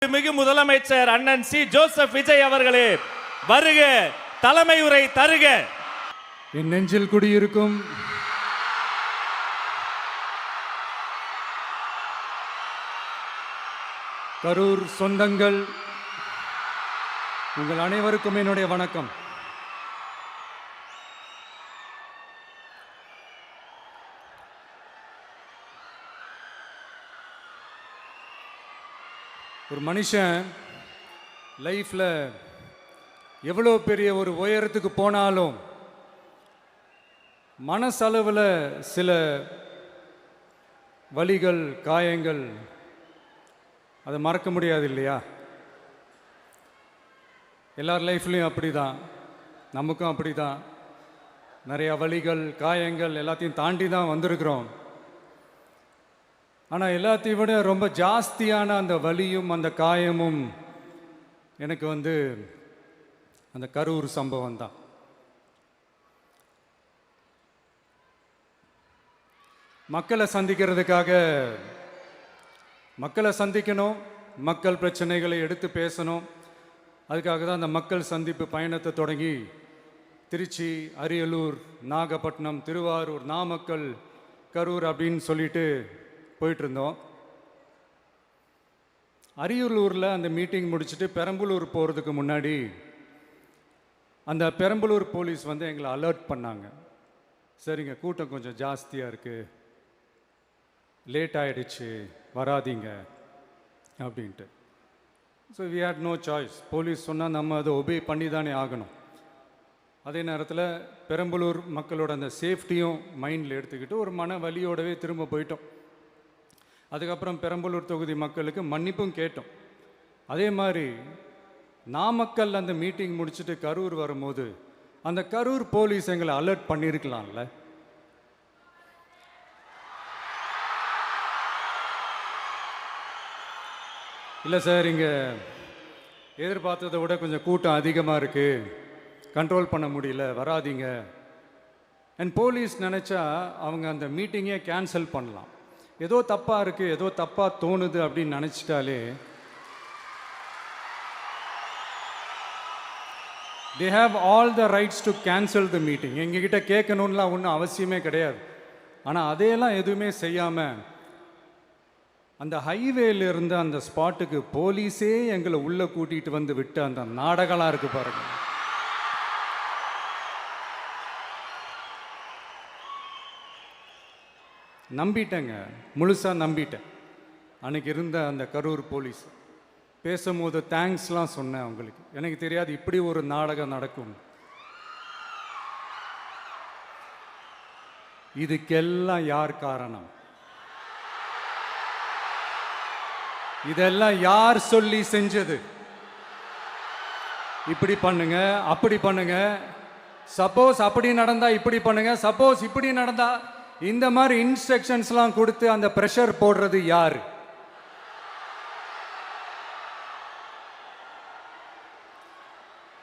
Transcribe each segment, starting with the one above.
மாண்புமிகு முதலமைச்சர் அண்ணன் சி ஜோசப் விஜய் அவர்களே வருக, தலைமை உரை தருக. என் நெஞ்சில் குடியிருக்கும் கரூர் சொந்தங்கள், உங்கள் அனைவருக்கும் என்னுடைய வணக்கம். ஒரு மனுஷன் லைஃப்பில் எவ்வளோ பெரிய ஒரு உயரத்துக்கு போனாலும் மனசளவில் சில வலிகள், காயங்கள் அதை மறக்க முடியாது இல்லையா? எல்லார் லைஃப்லேயும் அப்படி தான், நமக்கும் அப்படி தான். நிறையா வலிகள், காயங்கள் எல்லாத்தையும் தாண்டி தான் வந்திருக்கிறோம். ஆனால் எல்லாத்தையும் விட ரொம்ப ஜாஸ்தியான அந்த வலியும் அந்த காயமும் எனக்கு அந்த கரூர் சம்பவம் தான். மக்களை சந்திக்கணும், மக்கள் பிரச்சனைகளை எடுத்து பேசணும். அதுக்காக தான் அந்த மக்கள் சந்திப்பு பயணத்தை தொடங்கி திருச்சி, அரியலூர், நாகப்பட்டினம், திருவாரூர், நாமக்கல், கரூர் அப்படின்னு சொல்லிட்டு போயிட்டு இருந்தோம். அரியலூரில் அந்த மீட்டிங் முடிச்சுட்டு பெரம்பலூர் போகிறதுக்கு முன்னாடி அந்த பெரம்பலூர் போலீஸ் எங்களை அலர்ட் பண்ணாங்க. சரிங்க, கூட்டம் கொஞ்சம் ஜாஸ்தியாக இருக்குது, லேட் ஆகிடுச்சு, வராதிங்க அப்படின்ட்டு. So we had no choice. Police சொன்னால் நம்ம அதை ஒபே பண்ணி தானே ஆகணும். அதே நேரத்தில் பெரம்பலூர் மக்களோட அந்த சேஃப்டியும் மைண்டில் எடுத்துக்கிட்டு ஒரு மன வலியோடவே திரும்ப போயிட்டோம். அதுக்கப்புறம் பெரம்பலூர் தொகுதி மக்களுக்கு மன்னிப்பும் கேட்டோம். அதே மாதிரி நாமக்கல் அந்த மீட்டிங் முடிச்சுட்டு கரூர் வரும்போது அந்த கரூர் போலீஸ் எங்களை அலர்ட் பண்ணியிருக்கலாம்ல. இல்லை சார், இங்கே எதிர்பார்த்ததை விட கொஞ்சம் கூட்டம் அதிகமாக இருக்குது, கண்ட்ரோல் பண்ண முடியல, வராதிங்க. அண்ட் போலீஸ் நினச்சா அவங்க அந்த மீட்டிங்கே கேன்சல் பண்ணலாம். ஏதோ தப்பாக இருக்குது, ஏதோ தப்பாக தோணுது அப்படின்னு நினச்சிட்டாலே they have all the rights to cancel the meeting. எங்ககிட்ட கேட்கணும்லாம் ஒன்றும் அவசியமே கிடையாது. ஆனால் அதையெல்லாம் எதுவுமே செய்யாமல் அந்த ஹைவேல இருந்து அந்த ஸ்பாட்டுக்கு போலீஸே எங்களை உள்ளே கூட்டிகிட்டு வந்து விட்டு அந்த நாடகம்லாம் இருக்குது பாருங்க. நம்பிட்டேங்க, முழுசாக நம்பிட்டேன். அன்றைக்கி இருந்த அந்த கரூர் போலீஸ் பேசும்போது தேங்க்ஸ்லாம் சொன்னேன் அவங்களுக்கு. எனக்கு தெரியாது இப்படி ஒரு நாடகம் நடக்கும். இதுக்கெல்லாம் யார் காரணம்? இதெல்லாம் யார் சொல்லி செஞ்சது? இப்படி பண்ணுங்க, அப்படி பண்ணுங்க, சப்போஸ் அப்படி நடந்தா இப்படி பண்ணுங்க, சப்போஸ் இப்படி நடந்தா இந்த மாதிரி இன்ஸ்ட்ரக்ஷன்ஸ்லாம் கொடுத்து அந்த ப்ரெஷர் போடுறது யார்?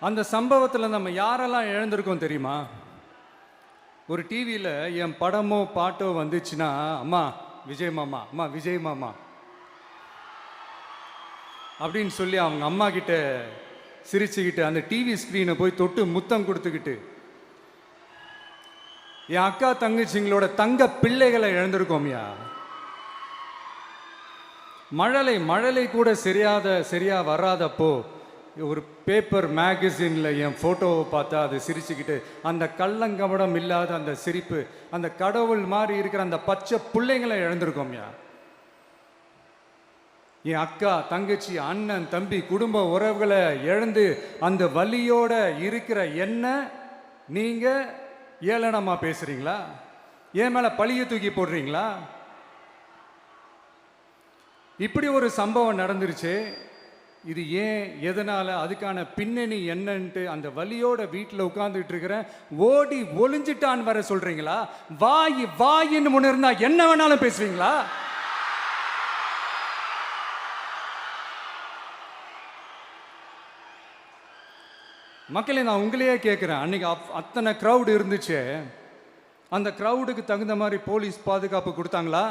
அந்த சம்பவத்தில் நம்ம யாரெல்லாம் இழந்திருக்கோம் தெரியுமா? ஒரு டிவியில் என் படமோ பாட்டோ வந்துச்சுன்னா, அம்மா விஜய் மாமா, அம்மா விஜய் மாமா அப்படின்னு சொல்லி அவங்க அம்மா கிட்ட சிரிச்சுக்கிட்டு அந்த டிவி ஸ்க்ரீனை போய் தொட்டு முத்தம் கொடுத்துக்கிட்டு என் அக்கா தங்கச்சிங்களோட தங்க பிள்ளைகளை இழந்திருக்கோம்யா. மழலை கூட சரியா வராதப்போ ஒரு பேப்பர் மேகசின்ல என் ஃபோட்டோவை பார்த்தா அது சிரிச்சுக்கிட்டு அந்த கள்ளங்கபடம் இல்லாத அந்த சிரிப்பு, அந்த கடவுள் மாதிரி இருக்கிற அந்த பச்சை பிள்ளைங்களை இழந்திருக்கோம்யா. என் அக்கா தங்கச்சி, அண்ணன், தம்பி, குடும்ப உறவுகளை இழந்து அந்த வலியோட இருக்கிற என்ன நீங்க ஏளனமா பேசுறீங்களா? என் மேல பழிய தூக்கி போடுறீங்களா? இப்படி ஒரு சம்பவம் நடந்துருச்சு. இது ஏன், எதனால, அதுக்கான பின்னணி என்னன்ட்டு அந்த வலியோட வீட்டில் உட்கார்ந்துட்டு இருக்கிற ஓடி ஒளிஞ்சிட்டான்னு வர சொல்றீங்களா? வாயின்னு முன்னிருந்தா என்ன வேணாலும் பேசுவீங்களா? மக்களே, நான் உங்களையே கேட்குறேன், அன்னைக்கு அத்தனை க்ரௌடு இருந்துச்சு, அந்த க்ரௌடுக்கு தகுந்த மாதிரி போலீஸ் பாதுகாப்பு கொடுத்தாங்களா?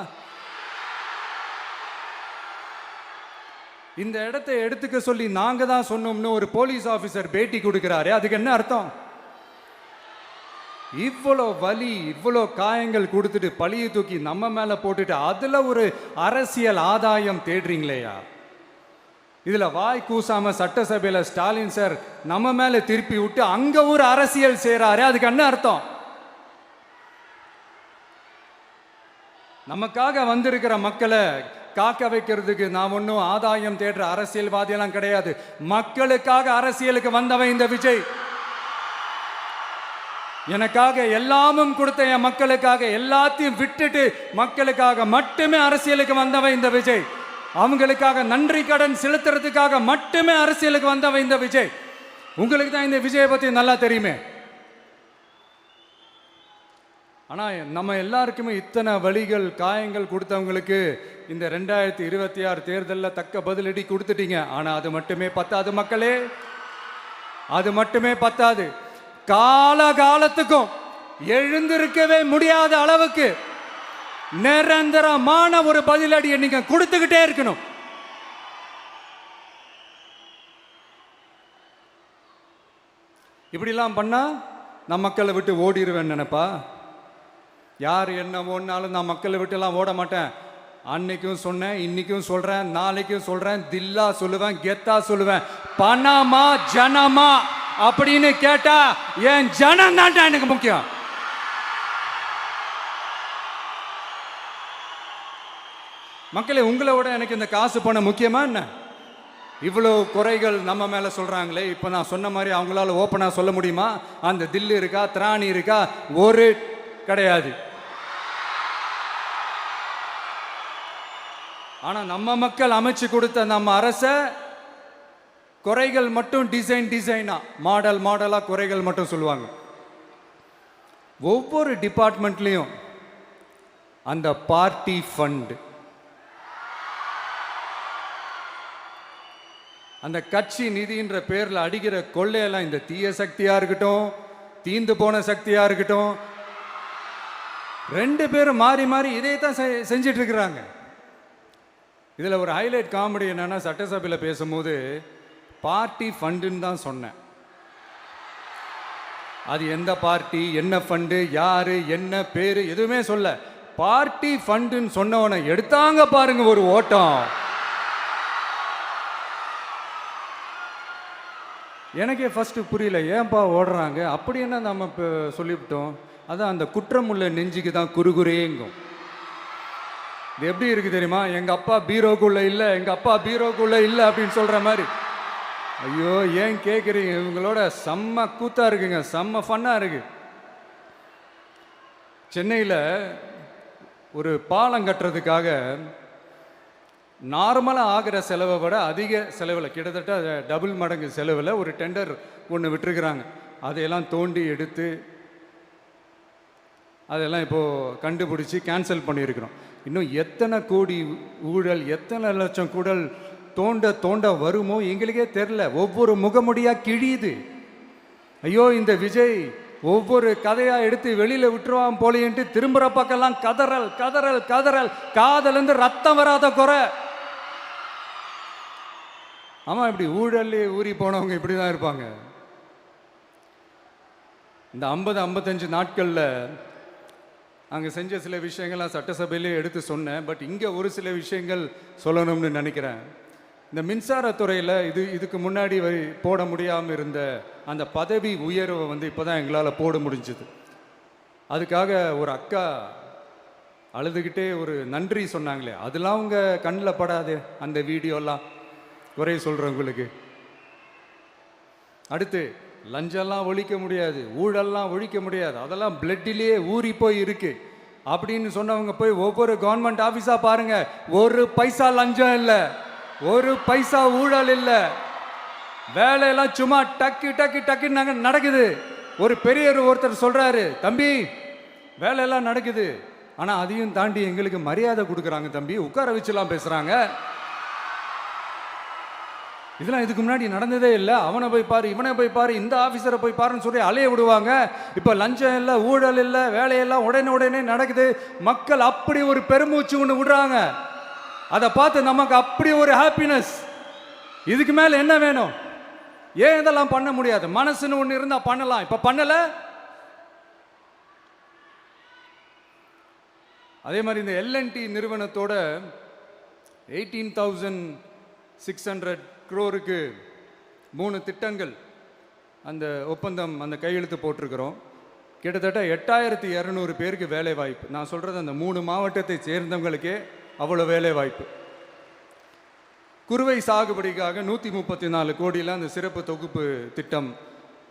இந்த இடத்தை எடுத்துக்க சொல்லி நாங்க தான் சொன்னோம்னு ஒரு போலீஸ் ஆபீசர் பேட்டி கொடுக்கிறாரு. அதுக்கு என்ன அர்த்தம்? இவ்வளோ வலி, இவ்வளோ காயங்கள் கொடுத்துட்டு பழியை தூக்கி நம்ம மேல போட்டுட்டு அதுல ஒரு அரசியல் ஆதாயம் தேடுறீங்களேயா? இதுல வாய் கூசாம சட்டசபையில ஸ்டாலின் சார் நம்ம மேல திருப்பி விட்டு அங்க ஒரு அரசியல் செய்றாரு. அதுக்கு என்ன அர்த்தம்? நமக்காக வந்திருக்கிற மக்களை காக்க வைக்கிறதுக்கு நான் ஒன்றும் ஆதாயம் தேடுற அரசியல்வாதியெல்லாம் கிடையாது. மக்களுக்காக அரசியலுக்கு வந்தவன் இந்த விஜய். எனக்காக எல்லாமும் கொடுத்த என் மக்களுக்காக எல்லாத்தையும் விட்டுட்டு மக்களுக்காக மட்டுமே அரசியலுக்கு வந்தவன் இந்த விஜய். அவங்களுக்காக நன்றி கடன் செலுத்துறதுக்காக மட்டுமே அரசியலுக்கு வந்தவன் இந்த விஜய். உங்களுக்கு தான் இந்த விஜயை பத்தி நல்லா தெரியுமே. ஆனா நம்ம எல்லாருக்குமே இத்தனை வலிகள் காயங்கள் கொடுத்தவங்களுக்கு இந்த 2026 தேர்தலில் தக்க பதிலடி கொடுத்துட்டீங்க. ஆனா அது மட்டுமே பத்தாது மக்களே, அது மட்டுமே பத்தாது. காலகாலத்துக்கும் எழுந்திருக்கவே முடியாத அளவுக்கு நிரந்தரமான ஒரு பதிலடியை நீங்க கொடுத்துக்கிட்டே இருக்கணும். இப்படிலாம் பண்ணா நான் மக்களை விட்டு ஓடிடுவேன் நினைப்பா? யார் என்ன ஓடினாலும் நான் மக்களை விட்டுலாம் ஓட மாட்டேன். அன்னைக்கும் சொன்னேன், இன்னைக்கும் சொல்றேன், நாளைக்கும் சொல்றேன், தில்லா சொல்லுவேன், கெத்தா சொல்லுவேன். பணமா ஜனமா அப்படின்னு கேட்டா என் ஜனம் தான்டா எனக்கு முக்கியம். மக்களே, உங்களை விட எனக்கு இந்த காசு பணம் முக்கியமா என்ன? இவ்வளோ குறைகள் நம்ம மேல சொல்றாங்களே, இப்போ நான் சொன்ன மாதிரி அவங்களால ஓப்பனா சொல்ல முடியுமா? அந்த தில்லு இருக்கா, திராணி இருக்கா? ஒரு கிடையாது. ஆனா நம்ம மக்கள் அமைச்சு கொடுத்த நம்ம அரச குறைகள் மட்டும் டிசைனா மாடல் மாடலா குறைகள் மட்டும் சொல்லுவாங்க. ஒவ்வொரு டிபார்ட்மெண்ட்லயும் அந்த பார்ட்டி ஃபண்ட், அந்த கட்சி நிதின்ற பேர்ல அடிக்கிற கொள்ளையெல்லாம் இந்த தீய சக்தியா இருக்கட்டும், தீந்து போன சக்தியா இருக்கட்டும், ரெண்டு பேரும் மாறி மாறி இதே தான் செஞ்சிட்டு இருக்கிறாங்க. இதுல ஒரு ஹைலைட் காமெடி என்னன்னா, சட்டசபையில் பேசும்போது பார்ட்டி ஃபண்டுன்னு தான் சொன்னேன். அது எந்த பார்ட்டி, என்ன ஃபண்டு, யாரு, என்ன பேரு எதுவுமே சொல்ல. பார்ட்டி ஃபண்டுன்னு சொன்னவனை எடுத்தாங்க பாருங்க ஒரு ஓட்டம். எனக்கே ஃபர்ஸ்ட் புரியல, ஏன்பா ஓடுறாங்க? அப்படி என்ன நம்ம இப்போ சொல்லிவிட்டோம். அதான் அந்த குற்றம் உள்ள நெஞ்சுக்கு தான் குறுகுறேங்கும். இது எப்படி இருக்கு தெரியுமா? எங்க அப்பா பீரோக்குள்ள இல்லை, எங்க அப்பா பீரோக்குள்ள இல்லை அப்படின்னு சொல்ற மாதிரி. ஐயோ, ஏன் கேட்குறீங்க? இவங்களோட செம்ம கூத்தா இருக்குங்க, செம்ம ஃபன்னா இருக்கு. சென்னையில் ஒரு பாலம் கட்டுறதுக்காக நார்மலாக ஆகிற செலவை விட அதிக செலவில், கிட்டத்தட்ட டபுள் மடங்கு செலவில் ஒரு டெண்டர் ஒன்று விட்டுருக்குறாங்க. அதையெல்லாம் தோண்டி எடுத்து அதெல்லாம் இப்போது கண்டுபிடிச்சி கேன்சல் பண்ணியிருக்கிறோம். இன்னும் எத்தனை கோடி ஊழல், எத்தனை லட்சம் கூடல் தோண்ட தோண்ட வருமோ எங்களுக்கே தெரில. ஒவ்வொரு முகமுடியாக கிழியுது. ஐயோ, இந்த விஜய் ஒவ்வொரு கதையாக எடுத்து வெளியில் விட்டுருவான் போலேன்ட்டு திரும்புகிற பக்கம்லாம் கதறல் கதறல் கதறல். காதலேருந்து ரத்தம் வராத குறை. ஆமாம், இப்படி ஊழல்லே ஊறி போனவங்க இப்படி தான் இருப்பாங்க. இந்த 50-55 நாட்களில் அங்கே செஞ்ச சில விஷயங்கள்லாம் சட்டசபையிலே எடுத்து சொன்னேன். பட் இங்கே ஒரு சில விஷயங்கள் சொல்லணும்னு நினைக்கிறேன். இந்த மின்சாரத்துறையில் இதுக்கு முன்னாடி போட முடியாமல் இருந்த அந்த பதவி உயர்வை இப்போ தான் எங்களால் போட முடிஞ்சுது. அதுக்காக ஒரு அக்கா அழுதுகிட்டே ஒரு நன்றி சொன்னாங்களே, அதெல்லாம் அவங்க கண்ணில் படாது அந்த வீடியோலாம். குறை சொல்கிறவங்களுக்கு. அடுத்து லஞ்சம்லாம் ஒழிக்க முடியாது, ஊழல்லாம் ஒழிக்க முடியாது, அதெல்லாம் பிளட்டிலேயே ஊறி போய் இருக்கு அப்படின்னு சொன்னவங்க போய் ஒவ்வொரு கவர்மெண்ட் ஆஃபீஸாக பாருங்க. ஒரு பைசா லஞ்சம் இல்லை, ஒரு பைசா ஊழல் இல்லை. வேலையெல்லாம் சும்மா டக்கு டக்கு டக்குன்னு நடக்குது. ஒரு பெரியவர் ஒருத்தர் சொல்றாரு, தம்பி வேலையெல்லாம் நடக்குது, ஆனால் அதையும் தாண்டி எங்களுக்கு மரியாதை கொடுக்குறாங்க தம்பி, உட்கார வச்சுலாம் பேசுகிறாங்க. இதெல்லாம் இதுக்கு முன்னாடி நடந்ததே இல்லை. அவனை போய் பாரு, இவனை போய் பாரு, இந்த ஆஃபீஸரை போய் பாருன்னு சொல்லி அலைய விடுவாங்க. இப்போ லஞ்சம் இல்லை, ஊழல் இல்லை, வேலையெல்லாம் உடனே நடக்குது. மக்கள் அப்படி ஒரு பெருமூச்சு ஒன்று விடுறாங்க. அதை பார்த்து நமக்கு அப்படி ஒரு ஹாப்பினஸ். இதுக்கு மேல என்ன வேணும்? ஏன் இதெல்லாம் பண்ண முடியாது? மனசுன்னு ஒண்ணு இருந்தா பண்ணலாம். இப்ப பண்ணல. அதே மாதிரி இந்த எல்என்டி நிறுவனத்தோட 18,600 crore-க்கு 3 திட்டங்கள் அந்த ஒப்பந்தம் அந்த கையெழுத்து போட்டிருக்கிறோம். கிட்டத்தட்ட 8,200 பேருக்கு வேலை வாய்ப்பு. நான் சொல்றது அந்த 3 மாவட்டத்தை சேர்ந்தவங்களுக்கே அவ்வளோ வேலை வாய்ப்பு. குறுவை சாகுபடிக்காக 134 கோடியில் அந்த சிறப்பு தொகுப்பு திட்டம்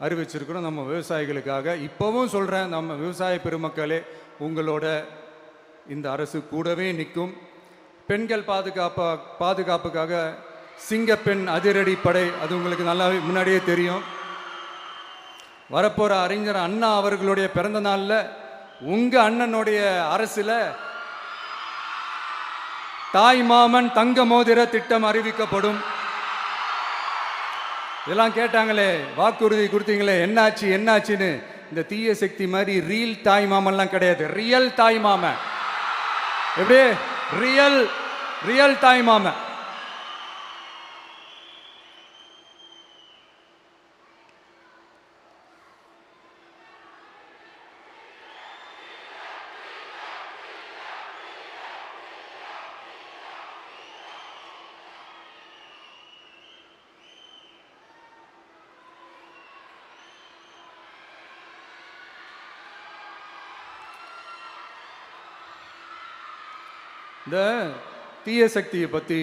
அறிவிச்சிருக்கிறோம் நம்ம விவசாயிகளுக்காக. இப்போவும் சொல்கிறேன், நம்ம விவசாய பெருமக்களே, உங்களோட இந்த அரசு கூடவே நிற்கும். பெண்கள் பாதுகாப்புக்காக சிங்கப்பெண் அதிரடி படை, அது உங்களுக்கு நல்லா முன்னாடியே தெரியும். வரப்போகிற அறிஞர் அண்ணா அவர்களுடைய பிறந்த நாளில் உங்கள் அண்ணனுடைய அரசில் தாய் மாமன் தங்க மோதிர திட்டம் அறிவிக்கப்படும். இதெல்லாம் கேட்டாங்களே, வாக்குறுதி கொடுத்தீங்களே, என்னாச்சு என்னாச்சுன்னு. இந்த தீய சக்தி மாதிரி ரியல் தாய் மாமன்லாம் கிடையாது, ரியல் தாய் மாமன். எப்படி? ரியல் தாய் மாமன். இந்த தீய சக்தியை பற்றி,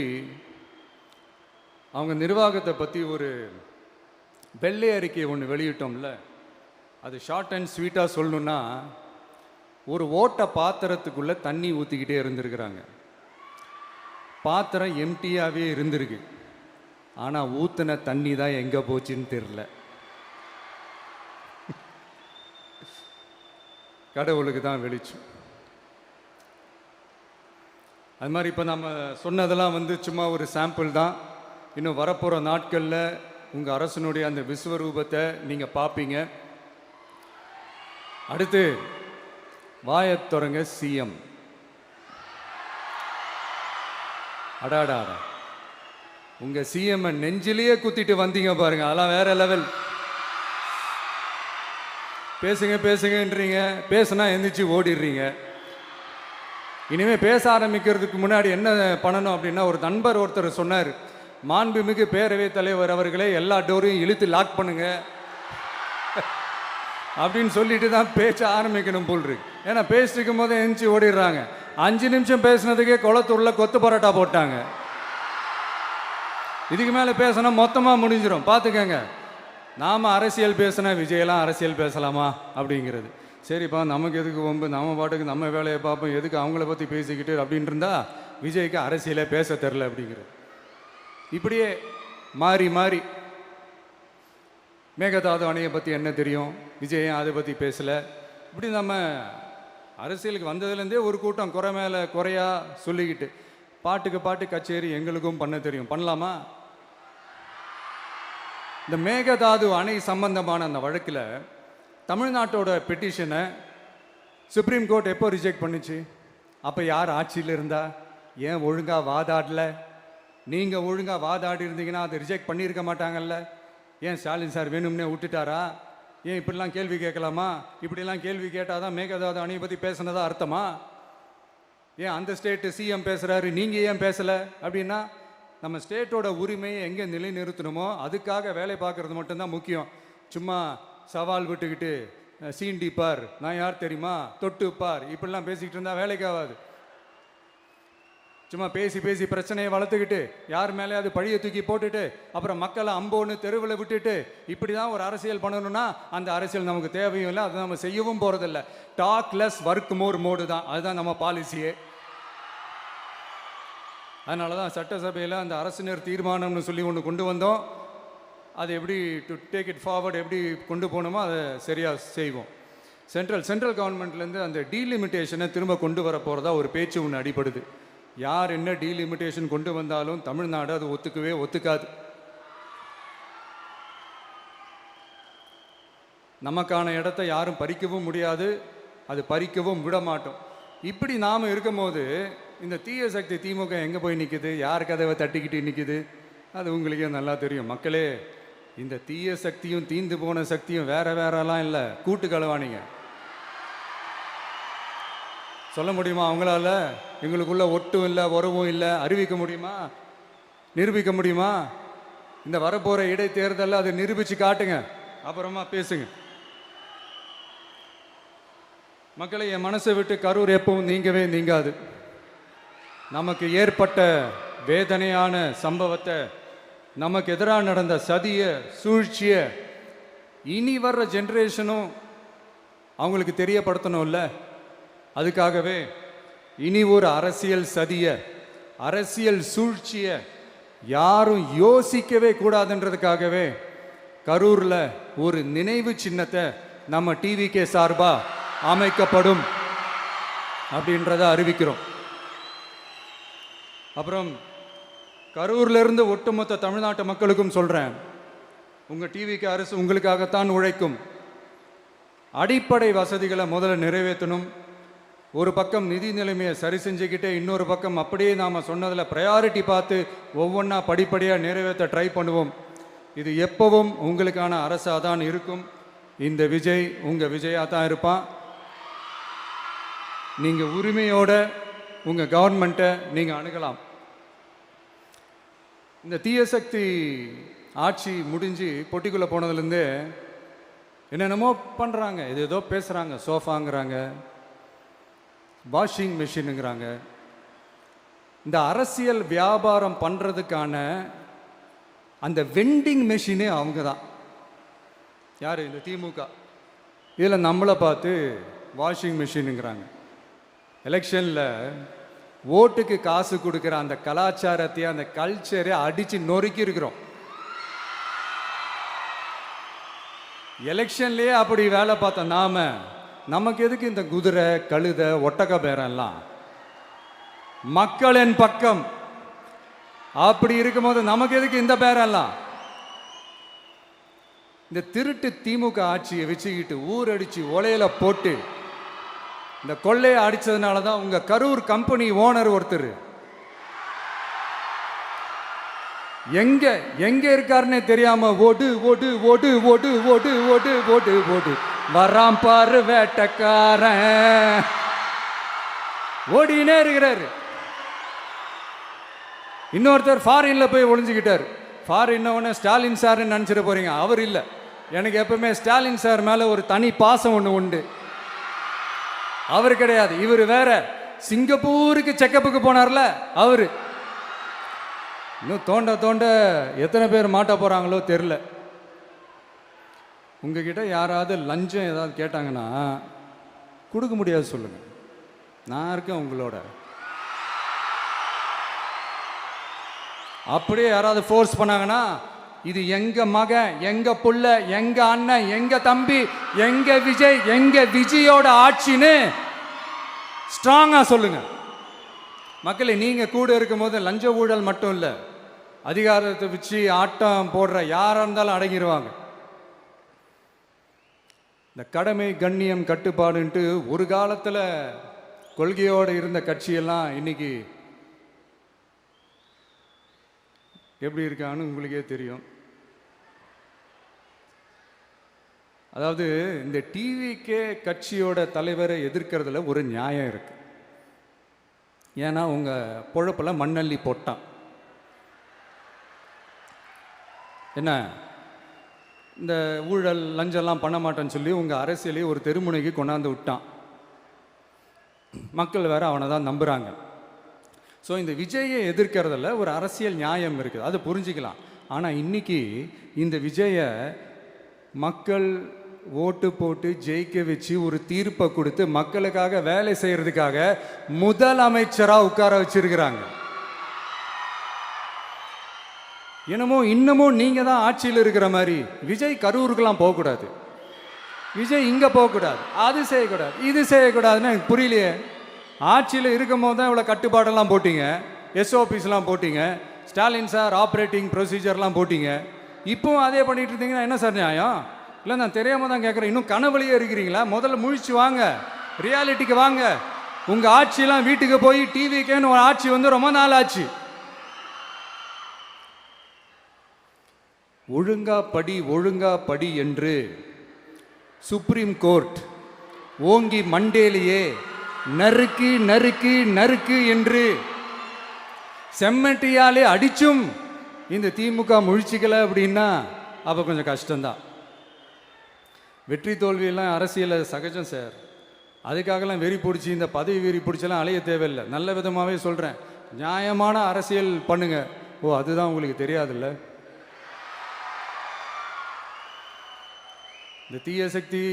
அவங்க நிர்வாகத்தை பற்றி ஒரு வெள்ளை அறிக்கை ஒன்று வெளியிட்டோம்ல, அது ஷார்ட் அண்ட் ஸ்வீட்டாக சொல்லணுன்னா, ஒரு ஓட்ட பாத்திரத்துக்குள்ளே தண்ணி ஊற்றிக்கிட்டே இருந்திருக்கிறாங்க. பாத்திரம் எம்டியாகவே இருந்திருக்கு, ஆனால் ஊற்றின தண்ணி தான் எங்கே போச்சுன்னு தெரில. கடவுளுக்கு தான் வெளிச்சம். அது மாதிரி இப்போ நம்ம சொன்னதெல்லாம் சும்மா ஒரு சாம்பிள் தான். இன்னும் வரப்போகிற நாட்களில் உங்கள் அரசனுடைய அந்த விஸ்வரூபத்தை நீங்கள் பார்ப்பீங்க. அடுத்து வாயத்துறங்க சிஎம். அடாடா, உங்கள் சிஎம் நெஞ்சிலேயே குத்திட்டு வந்தீங்க பாருங்க, அதெல்லாம் வேற லெவல். பேசுங்கன்றீங்க, பேசுனா எந்திரிச்சு ஓடிடுறீங்க. இனிமேல் பேச ஆரம்பிக்கிறதுக்கு முன்னாடி என்ன பண்ணணும் அப்படின்னா, ஒரு நண்பர் ஒருத்தர் சொன்னார், மாண்புமிகு பேரவைத் தலைவர் அவர்களே, எல்லா டோரையும் இழுத்து லாக் பண்ணுங்க அப்படின்னு சொல்லிட்டு தான் பேச்ச ஆரம்பிக்கணும் போல் இருக்கு. ஏன்னா பேசிட்டு இருக்கும் போதே எந்திரிச்சு ஓடிடுறாங்க. 5 நிமிஷம் பேசுனதுக்கே குளத்தூரில் கொத்து பரோட்டா போட்டாங்க. இதுக்கு மேலே பேசினா மொத்தமாக முடிஞ்சிடும், பார்த்துக்கங்க. நாம் அரசியல் பேசினா விஜயெல்லாம் அரசியல் பேசலாமா அப்படிங்கிறது. சரிப்பா, நமக்கு எதுக்கு வம்பு, நம்ம பாட்டுக்கு நம்ம வேலையை பார்ப்போம், எதுக்கு அவங்கள பற்றி பேசிக்கிட்டு அப்படின்னு இருந்தால் விஜய்க்கு அரசியலே பேச தெரில அப்படிங்கிறது. இப்படியே மாறி மாறி மேகதாது அணையை பற்றி என்ன தெரியும், விஜய் அதை பற்றி பேசலை. இப்படி நம்ம அரசியலுக்கு வந்ததுலேருந்தே ஒரு கூட்டம் குறை மேலே குறையா சொல்லிக்கிட்டு, பாட்டுக்கு பாட்டு கச்சேரி எங்களுக்கும் பண்ண தெரியும், பண்ணலாமா? இந்த மேகதாது அணை சம்பந்தமான அந்த வழக்கில் தமிழ்நாட்டோட பெட்டிஷனை சுப்ரீம் கோர்ட் எப்போ ரிஜெக்ட் பண்ணுச்சு? அப்போ யார் ஆட்சியில் இருந்தா? ஏன் ஒழுங்காக வாதாடல? நீங்கள் ஒழுங்காக வாதாடி இருந்தீங்கன்னா அதை ரிஜெக்ட் பண்ணியிருக்க மாட்டாங்கல்ல. ஏன் ஸ்டாலின் சார் வேணும்னே விட்டுட்டாரா? ஏன் இப்படிலாம் கேள்வி கேட்கலாமா? இப்படிலாம் கேள்வி கேட்டால் தான் மேகதாது அணையை பற்றி பேசுனதா அர்த்தமா? ஏன் அந்த ஸ்டேட்டு சிஎம் பேசுகிறாரு, நீங்கள் ஏன் பேசலை அப்படின்னா, நம்ம ஸ்டேட்டோட உரிமையை எங்கே நிலைநிறுத்தணுமோ அதுக்காக வேலை பார்க்குறது மட்டும்தான் முக்கியம். சும்மா சவால் விட்டுக்கிட்டு சீண்டிப்பார், நான் யார் தெரியுமா, தொட்டுப்பார், இப்படிலாம் பேசிக்கிட்டு இருந்தால் வேலைக்கு ஆகாது. சும்மா பேசி பேசி பிரச்சனையை வளர்த்துக்கிட்டு யார் மேலே அது பழியை தூக்கி போட்டுட்டு அப்புறம் மக்களை அம்போன்னு தெருவில் விட்டுட்டு இப்படி தான் ஒரு அரசியல் பண்ணணும்னா அந்த அரசியல் நமக்கு தேவையும் இல்லை, அதை நம்ம செய்யவும் போகிறதில்ல. Talk less work more mode தான், அதுதான் நம்ம பாலிசியே. அதனால தான் சட்டசபையில் அந்த அரசினர் தீர்மானம்னு சொல்லி ஒன்று கொண்டு வந்தோம். அது எப்படி டு டேக் இட் ஃபார்வர்ட், எப்படி கொண்டு போகணுமோ அதை சரியாக செய்வோம். சென்ட்ரல் கவர்மெண்ட்லேருந்து அந்த டீலிமிட்டேஷனை திரும்ப கொண்டு வர போகிறதா ஒரு பேச்சு ஒன்று அடிபடுது. யார் என்ன டீலிமிட்டேஷன் கொண்டு வந்தாலும் தமிழ்நாடு அது ஒத்துக்காது. நமக்கான இடத்த யாரும் பறிக்கவும் முடியாது, அது பறிக்கவும் விட மாட்டோம். இப்படி நாம் இருக்கும்போது இந்த தீய சக்தி திமுக எங்கே போய் நிற்குது? யார் கதவை தட்டிக்கிட்டு நிற்குது? அது உங்களுக்கே நல்லா தெரியும். மக்களே, இந்த தீய சக்தியும் தீந்து போன சக்தியும் வேற வேறலாம் இல்லை, கூட்டு களவாணிங்க. சொல்ல முடியுமா அவங்களால? எங்களுக்குள்ள ஒட்டும் இல்லை, உறவும் இல்லை, அறிவிக்க முடியுமா, நிரூபிக்க முடியுமா? இந்த வரப்போகிற இடைத்தேர்தலில் அதை நிரூபித்து காட்டுங்க, அப்புறமா பேசுங்க. மக்களை, என் மனசை விட்டு கரூர் எப்பவும் நீங்கவே நீங்காது. நமக்கு ஏற்பட்ட வேதனையான சம்பவத்தை, நமக்கு எதிராக நடந்த சதிய சூழ்ச்சிய இனி வர்ற ஜென்ரேஷனும் அவங்களுக்கு தெரியப்படுத்தணும்ல. அதுக்காகவே இனி ஒரு அரசியல் சதிய, அரசியல் சூழ்ச்சிய யாரும் யோசிக்கவே கூடாதுன்றதுக்காகவே கரூர்ல ஒரு நினைவு சின்னத்தை நம்ம டிவிகே சார்பா அமைக்கப்படும் அப்படின்றத அறிவிக்கிறோம். அப்புறம் கரூர்ல இருந்து ஒட்டுமொத்த தமிழ்நாட்டு மக்களுக்கும் சொல்றேன், உங்க டிவிக்கு அரசு உங்களுக்காகத்தான் உழைக்கும். அடிப்படை வசதிகளை முதல்ல நிறைவேற்றணும். ஒரு பக்கம் நிதி நிலைமையை சரி செஞ்சுக்கிட்டே, இன்னொரு பக்கம் அப்படியே நாம் சொன்னதில் ப்ரையாரிட்டி பார்த்து ஒவ்வொன்றா படிப்படியாக நிறைவேற்ற ட்ரை பண்ணுவோம். இது எப்பவும் உங்களுக்கான அரசாக தான் இருக்கும். இந்த விஜய் உங்கள் விஜயாக தான் இருப்பான். நீங்கள் உரிமையோட உங்கள் கவர்மெண்ட்டை நீங்கள் அணுகலாம். இந்த தீயசக்தி ஆட்சி முடிஞ்சு பொட்டிக்குள்ளே போனதுலேருந்து என்னென்னமோ பண்ணுறாங்க, இது ஏதோ பேசுகிறாங்க, சோஃபாங்கிறாங்க, வாஷிங் மிஷினுங்கிறாங்க. இந்த அரசியல் வியாபாரம் பண்ணுறதுக்கான அந்த வெண்டிங் மெஷினே அவங்க தான். யார்? இந்த திமுக. இதில் நம்மளை பார்த்து வாஷிங் மிஷினுங்கிறாங்க. எலெக்ஷனில் ஓட்டுக்கு காசு கொடுக்குற அந்த கலாச்சாரத்தை, அந்த கல்ச்சரை அடித்து நொறுக்கி இருக்கிறோம். எலெக்ஷன்லேயே அப்படி வேலை பார்த்தோம் நாம. நமக்கு எதுக்கு இந்த குதிரை, கழுதை, ஒட்டக பேரெல்லாம்? மக்களின் பக்கம் அப்படி இருக்கும்போது நமக்கு எதுக்கு இந்த பேரெல்லாம்? இந்த திருட்டு திமுக ஆட்சியை வச்சுக்கிட்டு ஊரடிச்சு ஒலையில போட்டு இந்த கொள்ளையை அடிச்சதுனால தான் உங்க கரூர் கம்பெனி ஓனர் ஒருத்தர் எங்க எங்க இருக்காருன்னே தெரியாம ஓடு ஓடு ஓடு ஓடு ஓடு ஓடு ஓடு ஓடு வராம் பாரு வேட்டக்காரன் ஓடினே இருக்கிறாரு. இன்னொருத்தர் ஃபாரின்ல போய் ஒளிஞ்சுக்கிட்டார். ஃபாரின் ஸ்டாலின் சார்ன்னு நினச்சிட போறீங்க, அவர் இல்லை. எனக்கு எப்பவுமே ஸ்டாலின் சார் மேல ஒரு தனி பாசம் ஒன்று உண்டு. அவர் கிடையாது, இவர் வேற. சிங்கப்பூருக்கு செக்கப்புக்கு போனார்ல அவரு. இன்னும் தோண்ட தோண்ட எத்தனை பேர் மாட்ட போறாங்களோ தெரில. உங்ககிட்ட யாராவது லஞ்சம் ஏதாவது கேட்டாங்கன்னா கொடுக்க முடியாது சொல்லுங்க, நான் இருக்கேன் உங்களோட. அப்படியே யாராவது ஃபோர்ஸ் பண்ணாங்கன்னா இது எங்க மகன், எங்க புள்ள, எங்க அண்ணன், எங்க தம்பி, எங்க விஜய், எங்க விஜயோட ஆட்சின்னு ஸ்ட்ராங்கா சொல்லுங்க. மக்களை, நீங்க கூட இருக்கும் போது லஞ்ச ஊழல் மட்டும் இல்லை, அதிகாரத்தை வச்சு ஆட்டம் போடுற யாரா இருந்தாலும் அடங்கிடுவாங்க. இந்த கடமை, கண்ணியம், கட்டுப்பாடுன்ட்டு ஒரு காலத்தில் கொள்கையோடு இருந்த கட்சியெல்லாம் இன்னைக்கு எப்படி இருக்கான்னு உங்களுக்கே தெரியும். அதாவது இந்த டிவிகே கட்சியோட தலைவரை எதிர்க்கிறதுல ஒரு நியாயம் இருக்கு. ஏன்னா உங்க பொழப்பில் மண்ணள்ளி போட்டான். என்ன, இந்த ஊழல் லஞ்சம்லாம் பண்ண மாட்டேன்னு சொல்லி உங்கள் அரசியலையே ஒரு தெருமுனைக்கு கொண்டாந்து விட்டான். மக்கள் வேற அவனை தான் நம்புகிறாங்க. ஸோ இந்த விஜயை எதிர்க்கிறதுல ஒரு அரசியல் நியாயம் இருக்குது, அதை புரிஞ்சுக்கலாம். ஆனால் இன்னைக்கு இந்த விஜயை மக்கள் ஓட்டு போட்டு ஜெயிக்க வச்சு ஒரு தீர்ப்பை கொடுத்து மக்களுக்காக வேலை செய்யறதுக்காக முதலமைச்சராக உட்கார வச்சிருக்கிறாங்க. என்னமோ இன்னமும் நீங்கள் தான் ஆட்சியில் இருக்கிற மாதிரி விஜய் கரூருக்கெல்லாம் போகக்கூடாது, விஜய் இங்கே போகக்கூடாது, அது செய்யக்கூடாது, இது செய்யக்கூடாதுன்னு எனக்கு புரியலையே. ஆட்சியில் இருக்கும் போது தான் இவ்வளோ கட்டுப்பாடெல்லாம் போட்டிங்க, எஸ்ஓபிஸ்லாம் போட்டிங்க, ஸ்டாலின் சார் ஆப்ரேட்டிங் ப்ரொசீஜர்லாம் போட்டிங்க. இப்போவும் அதே பண்ணிட்டு இருந்தீங்கன்னா என்ன சார் நியாயம்? இல்லை, நான் தெரியாமல் தான் கேட்குறேன். இன்னும் கனவுலையே இருக்கிறீங்களா? முதல்ல முழிச்சு வாங்க, ரியாலிட்டிக்கு வாங்க. உங்கள் ஆட்சியெல்லாம் வீட்டுக்கு போய் டிவிக்கேன்னு ஒரு ஆட்சி வந்து ரொம்ப நாள் ஆச்சு. ஒழுங்கா படி என்று சுப்ரீம் கோர்ட் ஓங்கி மண்டேலியே நறுக்கு நறுக்கு நறுக்கு என்று செம்மட்டியாலே அடிச்சும் இந்த திமுக முழிச்சிக்கல அப்படின்னா அப்போ கொஞ்சம் கஷ்டம்தான். வெற்றி தோல்வியெல்லாம் அரசியலில் சகஜம் சார். அதுக்காகலாம் வெறி பிடிச்சி இந்த பதவி வெறி பிடிச்செல்லாம் அலைய தேவையில்லை. நல்ல விதமாகவே சொல்கிறேன், நியாயமான அரசியல் பண்ணுங்க. ஓ, அதுதான் உங்களுக்கு தெரியாதுல்ல. இந்த தீய சக்தி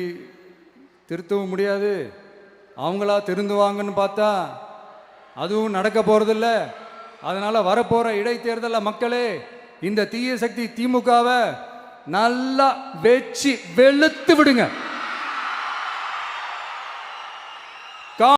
திருத்தவும் முடியாது, அவங்களா திருந்துவாங்கன்னு பார்த்தா அதுவும் நடக்க போகிறதில்ல. அதனால் வரப்போகிற இடைத்தேர்தலில் மக்களே இந்த தீய சக்தி திமுகவை நல்லா வெச்சு வெளுத்து விடுங்க.